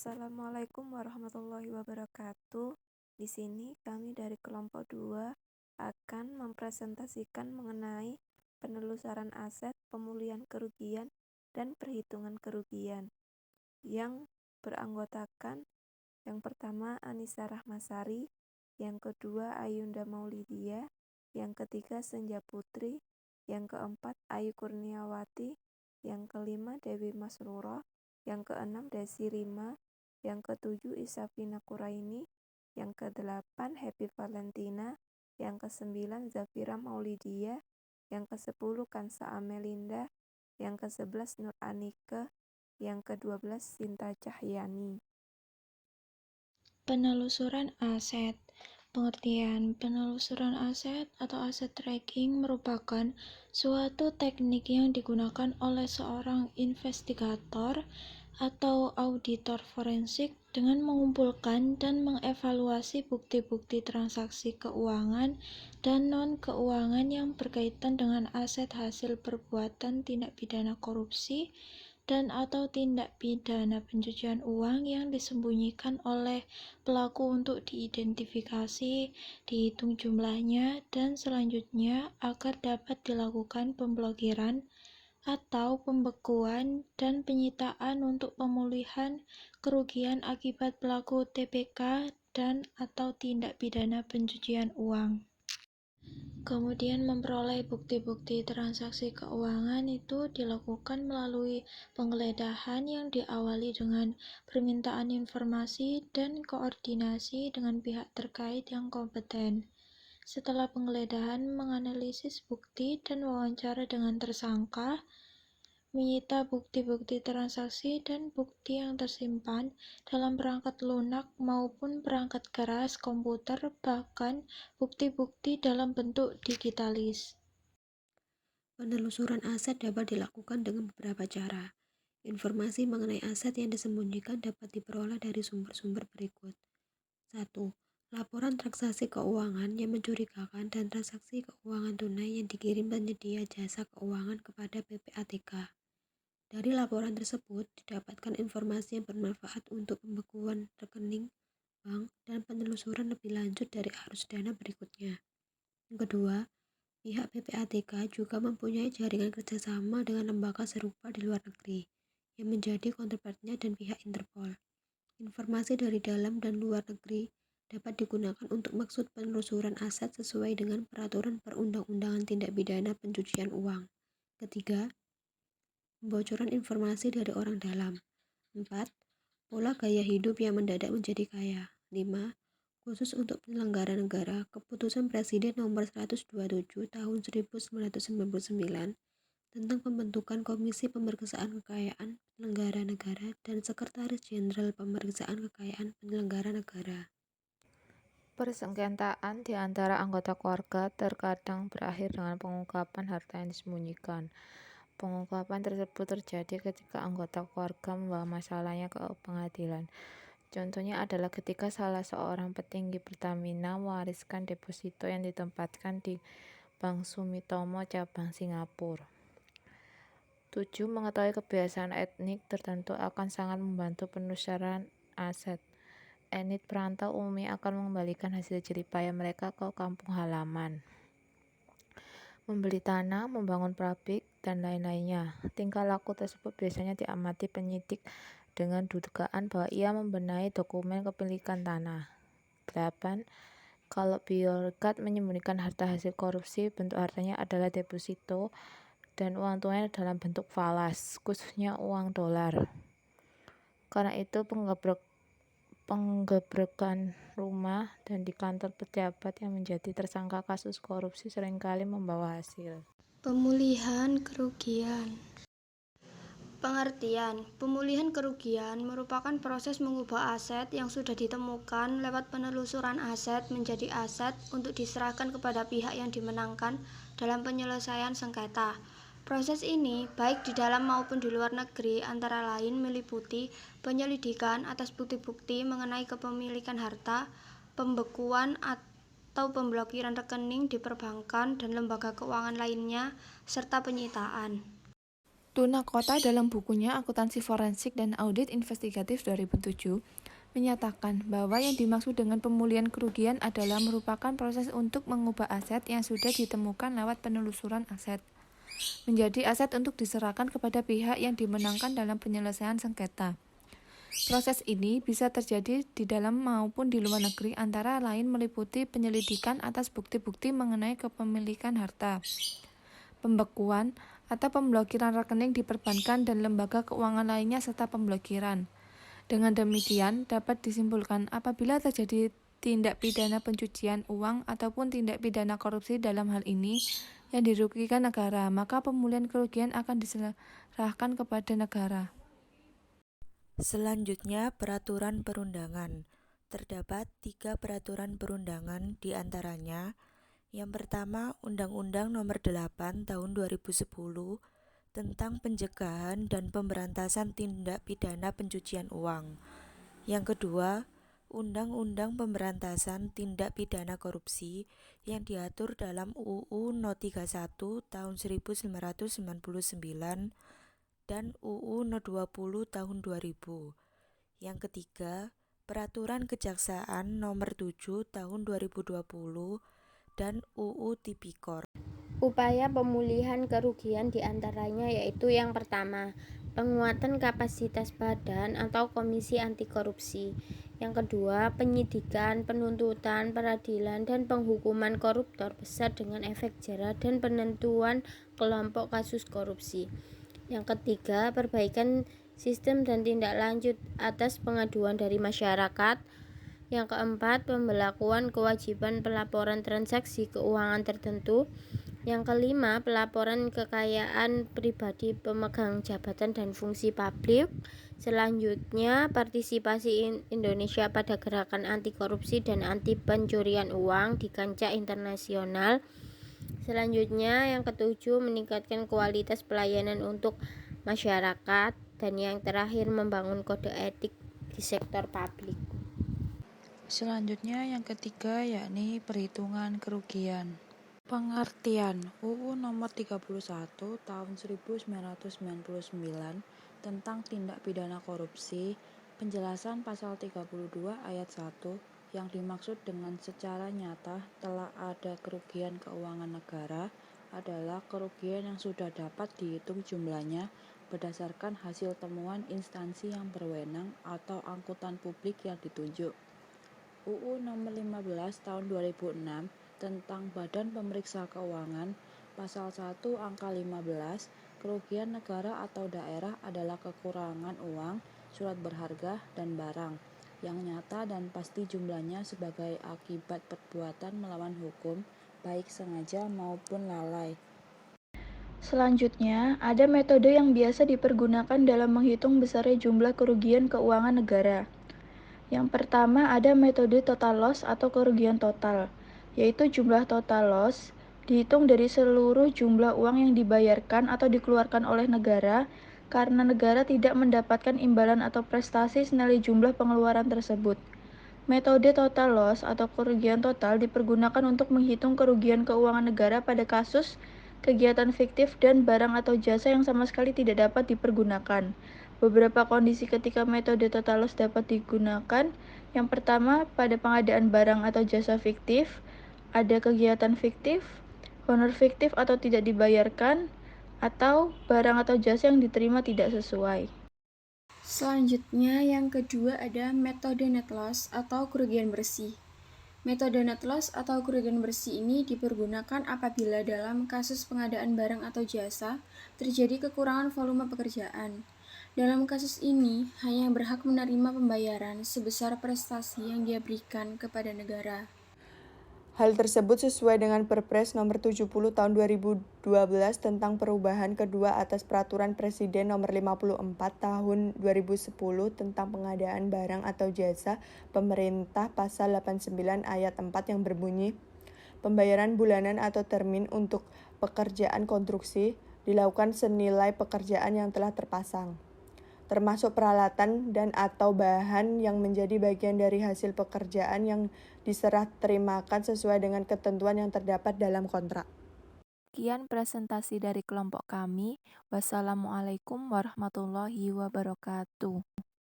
Assalamualaikum warahmatullahi wabarakatuh. Di sini kami dari kelompok 2 akan mempresentasikan mengenai penelusuran aset, pemulihan kerugian, dan perhitungan kerugian yang beranggotakan yang pertama Anissa Rahmasari, yang kedua Ayunda Maulidia, yang ketiga Senja Putri, yang keempat Ayu Kurniawati, yang kelima Dewi Masruro, yang keenam Desi Rima, yang ketujuh Isafina Quraini, yang kedelapan Happy Valentina, yang kesembilan Zafira Maulidia, yang kesepuluh Kansa Amelinda, yang kesebelas Nur Anike, yang kedua belas Sinta Cahyani. Penelusuran aset. Pengertian penelusuran aset atau aset tracking merupakan suatu teknik yang digunakan oleh seorang investigator atau auditor forensik dengan mengumpulkan dan mengevaluasi bukti-bukti transaksi keuangan dan non-keuangan yang berkaitan dengan aset hasil perbuatan tindak pidana korupsi dan atau tindak pidana pencucian uang yang disembunyikan oleh pelaku untuk diidentifikasi, dihitung jumlahnya, dan selanjutnya agar dapat dilakukan pemblokiran atau pembekuan dan penyitaan untuk pemulihan kerugian akibat pelaku TPK dan atau tindak pidana pencucian uang. Kemudian memperoleh bukti-bukti transaksi keuangan itu dilakukan melalui penggeledahan yang diawali dengan permintaan informasi dan koordinasi dengan pihak terkait yang kompeten. Setelah penggeledahan, menganalisis bukti dan wawancara dengan tersangka, menyita bukti-bukti transaksi dan bukti yang tersimpan dalam perangkat lunak maupun perangkat keras komputer, bahkan bukti-bukti dalam bentuk digitalis. Penelusuran aset dapat dilakukan dengan beberapa cara. Informasi mengenai aset yang disembunyikan dapat diperoleh dari sumber-sumber berikut. 1. Laporan transaksi keuangan yang mencurigakan dan transaksi keuangan tunai yang dikirim penyedia jasa keuangan kepada PPATK. Dari laporan tersebut, didapatkan informasi yang bermanfaat untuk pembekuan rekening, bank, dan penelusuran lebih lanjut dari arus dana berikutnya. Yang kedua, pihak PPATK juga mempunyai jaringan kerjasama dengan lembaga serupa di luar negeri, yang menjadi counterpartnya dan pihak Interpol. Informasi dari dalam dan luar negeri dapat digunakan untuk maksud penelusuran aset sesuai dengan peraturan perundang-undangan tindak pidana pencucian uang. Ketiga, pembocoran informasi dari orang dalam. 4. Pola gaya hidup yang mendadak menjadi kaya. 5. Khusus untuk penyelenggara negara, Keputusan Presiden Nomor 127 Tahun 1999 tentang pembentukan Komisi Pemeriksaan Kekayaan Penyelenggara Negara dan Sekretaris Jenderal Pemeriksaan Kekayaan Penyelenggara Negara. Persengketaan di antara anggota keluarga terkadang berakhir dengan pengungkapan harta yang disembunyikan. Pengungkapan tersebut terjadi ketika anggota keluarga membawa masalahnya ke pengadilan. Contohnya adalah ketika salah seorang petinggi Pertamina mewariskan deposito yang ditempatkan di Bank Sumitomo cabang Singapura. 7. Mengetahui kebiasaan etnik tertentu akan sangat membantu penelusuran aset. Etnik perantau umumnya akan mengembalikan hasil jeripaya mereka ke kampung halaman, membeli tanah, membangun pabrik, dan lain-lainnya. Tingkah laku tersebut biasanya diamati penyidik dengan dugaan bahwa ia membenahi dokumen kepemilikan tanah. 8. Kalau birokrat menyembunyikan harta hasil korupsi, bentuk hartanya adalah deposito dan uang tunai dalam bentuk falas, khususnya uang dolar. Karena itu penggebrekan rumah dan di kantor pejabat yang menjadi tersangka kasus korupsi seringkali membawa hasil. Pemulihan kerugian. Pengertian, pemulihan kerugian merupakan proses mengubah aset yang sudah ditemukan lewat penelusuran aset menjadi aset untuk diserahkan kepada pihak yang dimenangkan dalam penyelesaian sengketa. Proses ini, baik di dalam maupun di luar negeri, antara lain meliputi penyelidikan atas bukti-bukti mengenai kepemilikan harta, pembekuan atau pemblokiran rekening di perbankan dan lembaga keuangan lainnya, serta penyitaan. Tuna Kota dalam bukunya Akuntansi Forensik dan Audit Investigatif 2007 menyatakan bahwa yang dimaksud dengan pemulihan kerugian adalah merupakan proses untuk mengubah aset yang sudah ditemukan lewat penelusuran aset menjadi aset untuk diserahkan kepada pihak yang dimenangkan dalam penyelesaian sengketa. Proses ini bisa terjadi di dalam maupun di luar negeri, antara lain meliputi penyelidikan atas bukti-bukti mengenai kepemilikan harta, pembekuan atau pemblokiran rekening di perbankan dan lembaga keuangan lainnya, serta pemblokiran. Dengan demikian, dapat disimpulkan apabila terjadi tindak pidana pencucian uang ataupun tindak pidana korupsi dalam hal ini yang dirugikan negara, maka pemulihan kerugian akan diserahkan kepada negara. Selanjutnya, peraturan perundangan. Terdapat 3 peraturan perundangan, di antaranya yang pertama, Undang-Undang Nomor 8 Tahun 2010 tentang pencegahan dan pemberantasan tindak pidana pencucian uang. Yang kedua, Undang-Undang Pemberantasan Tindak Pidana Korupsi yang diatur dalam UU No 31 Tahun 1999 dan UU No 20 Tahun 2000. Yang ketiga, Peraturan Kejaksaan Nomor 7 Tahun 2020 dan UU Tipikor. Upaya pemulihan kerugian diantaranya yaitu yang pertama, penguatan kapasitas badan atau komisi anti korupsi. Yang kedua, penyidikan, penuntutan, peradilan, dan penghukuman koruptor besar dengan efek jera dan penentuan kelompok kasus korupsi. Yang ketiga, perbaikan sistem dan tindak lanjut atas pengaduan dari masyarakat. Yang keempat, pembelakuan kewajiban pelaporan transaksi keuangan tertentu. Yang kelima, pelaporan kekayaan pribadi pemegang jabatan dan fungsi publik. Selanjutnya, partisipasi Indonesia pada gerakan anti korupsi dan anti pencurian uang di kancah internasional. Selanjutnya, yang ketujuh, meningkatkan kualitas pelayanan untuk masyarakat. Dan yang terakhir, membangun kode etik di sektor publik. Selanjutnya yang ketiga yakni perhitungan kerugian. Pengertian UU Nomor 31 Tahun 1999 tentang tindak pidana korupsi. Penjelasan pasal 32 ayat 1 yang dimaksud dengan secara nyata telah ada kerugian keuangan negara adalah kerugian yang sudah dapat dihitung jumlahnya berdasarkan hasil temuan instansi yang berwenang atau angkutan publik yang ditunjuk. UU Nomor 15 Tahun 2006 tentang Badan Pemeriksa Keuangan, Pasal 1 Angka 15, kerugian negara atau daerah adalah kekurangan uang, surat berharga, dan barang yang nyata dan pasti jumlahnya sebagai akibat perbuatan melawan hukum, baik sengaja maupun lalai. Selanjutnya, ada metode yang biasa dipergunakan dalam menghitung besarnya jumlah kerugian keuangan negara. Yang pertama, ada metode total loss atau kerugian total, yaitu jumlah total loss dihitung dari seluruh jumlah uang yang dibayarkan atau dikeluarkan oleh negara karena negara tidak mendapatkan imbalan atau prestasi senilai jumlah pengeluaran tersebut. Metode total loss atau kerugian total dipergunakan untuk menghitung kerugian keuangan negara pada kasus kegiatan fiktif dan barang atau jasa yang sama sekali tidak dapat dipergunakan. Beberapa kondisi ketika metode total loss dapat digunakan. Yang pertama, pada pengadaan barang atau jasa fiktif, ada kegiatan fiktif, honor fiktif atau tidak dibayarkan, atau barang atau jasa yang diterima tidak sesuai. Selanjutnya, yang kedua ada metode net loss atau kerugian bersih. Metode net loss atau kerugian bersih ini dipergunakan apabila dalam kasus pengadaan barang atau jasa terjadi kekurangan volume pekerjaan. Dalam kasus ini, hanya berhak menerima pembayaran sebesar prestasi yang dia berikan kepada negara. Hal tersebut sesuai dengan Perpres Nomor 70 Tahun 2012 tentang perubahan kedua atas Peraturan Presiden Nomor 54 Tahun 2010 tentang pengadaan barang atau jasa pemerintah Pasal 89 Ayat 4 yang berbunyi, pembayaran bulanan atau termin untuk pekerjaan konstruksi dilakukan senilai pekerjaan yang telah terpasang, termasuk peralatan dan atau bahan yang menjadi bagian dari hasil pekerjaan yang diserah terimakan sesuai dengan ketentuan yang terdapat dalam kontrak. Sekian presentasi dari kelompok kami. Wassalamualaikum warahmatullahi wabarakatuh.